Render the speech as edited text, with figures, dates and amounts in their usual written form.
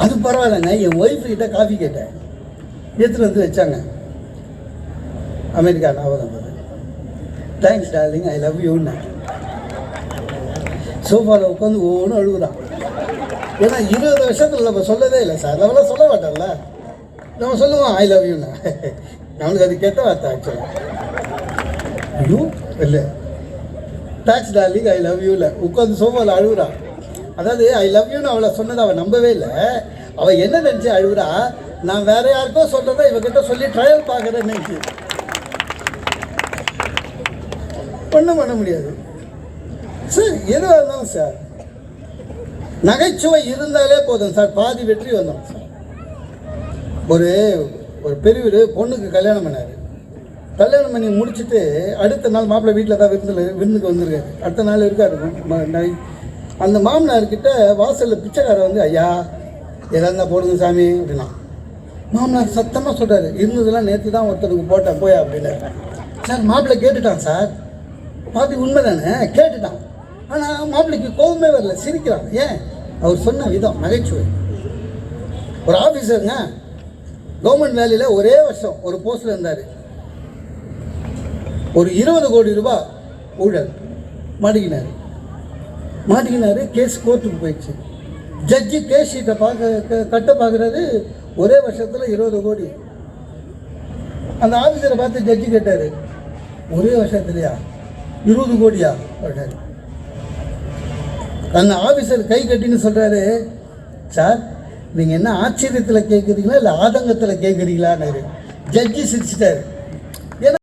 அது பரவாயில்லைங்க. என் ஒய்ஃபு கிட்ட காஃபி கேட்டேன், எடுத்துகிட்டு வந்து வச்சாங்க. America 49. Thanks darling, I love யூன்னு. சோஃபாவில் உட்காந்து ஒவ்வொன்றும் அழுகுறான். ஏன்னா 20 வருஷத்தில் நம்ம சொல்லவே இல்லை சார். நம்மளாம் சொல்ல மாட்டோம்ல. நம்ம சொல்லுவோம் ஐ லவ் யூண்ணா. நம்மளுக்கு அது கெட்ட வார்த்தை ஆக்சுவலாக. ஐயோ இல்லை, thanks darling I love you இல்லை, உட்காந்து சோஃபாவில் அழுகுறான். அதாவது ஐ லவ் யூன்னு அவளை சொன்னதை அவள் நம்பவே இல்லை. அவள் என்ன நினச்சி அழுகுறா, நான் வேற யாருக்கோ சொல்கிறத இவகிட்ட சொல்லி ட்ரையல் பார்க்குறேன்னு நினச்சி. ஒன்றும் பண்ண முடியாது சார். எதுவாக இருந்தாலும் சார் நகைச்சுவை இருந்தாலே போதும் சார், பாதி வெற்றி வந்தோம் சார். ஒரு பெரியவர் பொண்ணுக்கு கல்யாணம் பண்ணார். கல்யாணம் பண்ணி முடிச்சுட்டு அடுத்த நாள் மாப்பிள்ளை வீட்டில் தான் விருந்துக்கு வந்திருக்காரு. அடுத்த நாள் இருக்காரு. அந்த மாமனார்கிட்ட வாசலில் பிச்சைக்காரர் வந்து ஐயா எதாக இருந்தால் போடுங்க சாமி அப்படின்னா. மாமனார் சத்தமாக சொல்கிறாரு, இருந்ததெல்லாம் நேற்று தான் ஒருத்தருக்கு போட்டேன் போயா அப்படின்னு. சார் மாப்பிள்ளை கேட்டுட்டான் சார். பாப்பி உண்மை தானே, கேட்டுட்டான். ஆனால் மாப்பிள்ளைக்கு கோபமே வரல, சிரிக்கிறான். ஏன்? அவர் சொன்ன விதம் நகைச்சுவை. ஒரு ஆஃபீஸருங்க, கவர்மெண்ட் வேலையில் ஒரே வருஷம் ஒரு போஸ்டில் இருந்தார். ஒரு 20 கோடி ரூபாய் ஊழல் மாட்டிக்கினார். கேஸ் கோர்ட்டுக்கு போயிடுச்சு. ஜட்ஜி கேஸ் ஷீட்டை கட்ட பார்க்குறாரு. ஒரே வருஷத்தில் 20 கோடி. அந்த ஆஃபீஸரை பார்த்து ஜட்ஜி கேட்டார், ஒரே வருஷத்துலையா 20 கோடியா அப்படின்னாரு. அந்த ஆஃபீஸர் கை கட்டின்னு சொல்கிறாரு, சார் நீங்கள் என்ன ஆச்சரியத்தில் கேட்குறீங்களா இல்லை ஆதங்கத்தில் கேட்குறீங்களான்னு. ஜட்ஜி சிரிச்சிட்டாரு.